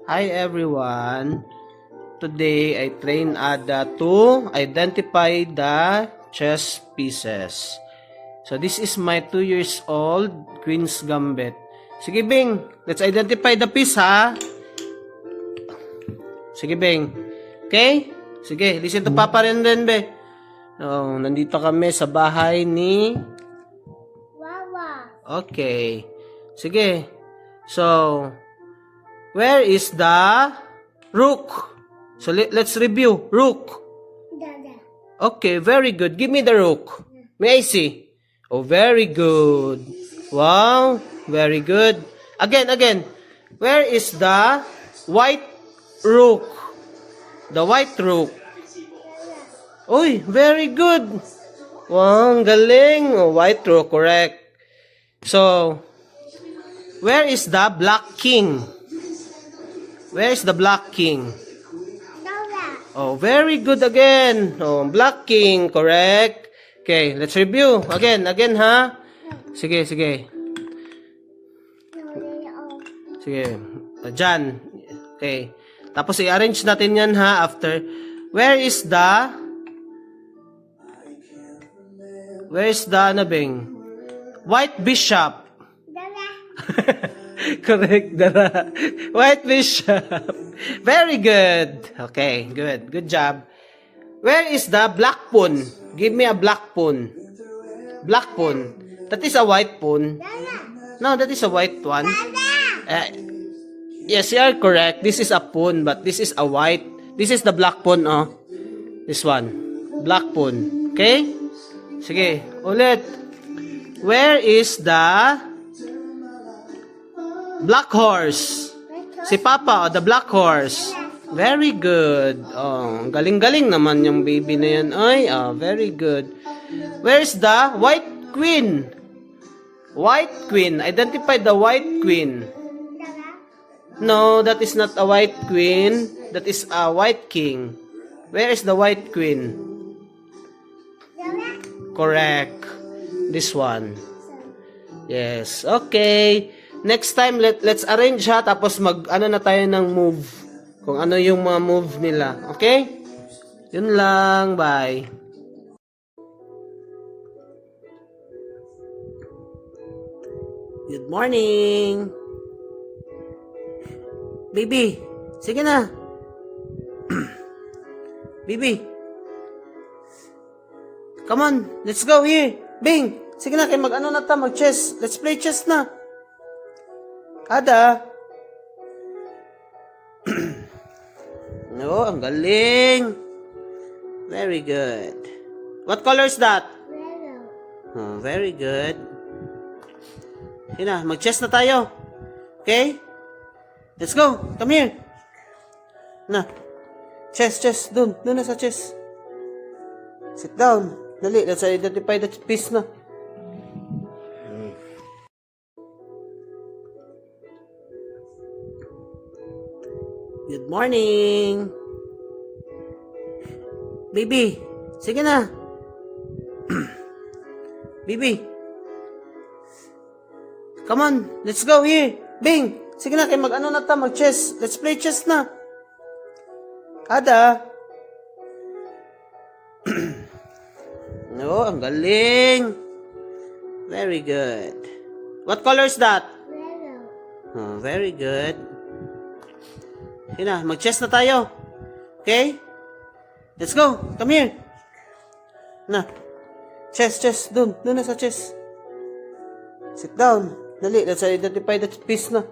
Hi everyone. Today I train Ada to identify the chess pieces. So this is my 2 years old Queen's Gambit. Sige Bing, let's identify the piece ha. Sige Bing. Okay? Sige, listen to Papa rin be. Oh, nandito kami sa bahay ni Wawa. Okay. Sige. So, where is the rook? So, let's review. Rook. Dada. Okay, very good. Give me the rook. May I see? Oh, very good. Wow, very good. Again. Where is the white rook? The white rook. Uy, very good. Wow, ang galing. Oh, white rook, correct. So, where is the black king? Where is the black king? Dada. Oh, very good again. Oh, black king, correct. Okay, let's review. Again, ha? Sige. Sige. Diyan. Okay. Tapos i-arrange natin yan ha after. Where is the ano bing? White bishop. Dada. Correct, Dara. White bishop. Very good. Okay, good. Good job. Where is the black pawn? Give me a black pawn. Black pawn. That is a white pawn. Dada. No, that is a white one. Dada. Yes, you are correct. This is a pawn, but this is a white. This is the black pawn, oh. This one. Black pawn. Okay? Sige, ulit. Where is the black horse? Si Papa, oh, the black horse. Very good. Oh, galing-galing naman yung baby na yan. Ay, oh, very good. Where's the white queen? White queen. Identify the white queen. Dada. No, that is not a white queen. That is a white king. Where is the white queen? Dada. Correct. This one. Yes. Okay. Next time, let's arrange ha. Tapos ano na tayo ng move. Kung ano yung mga move nila. Okay? Yun lang. Bye. Good morning. Baby. Sige na. Baby. Come on. Let's go here. Bing. Sige na. Mag-ano na ta. Mag-chess. Let's play chess na. Ada. No, ang galing. Very good. What color is that? Yellow. Oh, very good. Sige na, mag-chess na tayo. Okay? Let's go. Come here. Na. Chess. Doon na sa chess. Sit down. Dali, let's identify the piece na. Good morning. Baby, sige na. Baby. Come on, let's go here. Bing, sige na, mag-ano na ta, mag-chess. Let's play chess na. Ada. No, ang galing. Very good. What color is that? Yellow. Oh, very good. Sige na, mag-chess na tayo. Okay? Let's go. Come here. Na. Chess. Doon na sa chess. Sit down. Dali, let's identify the piece na.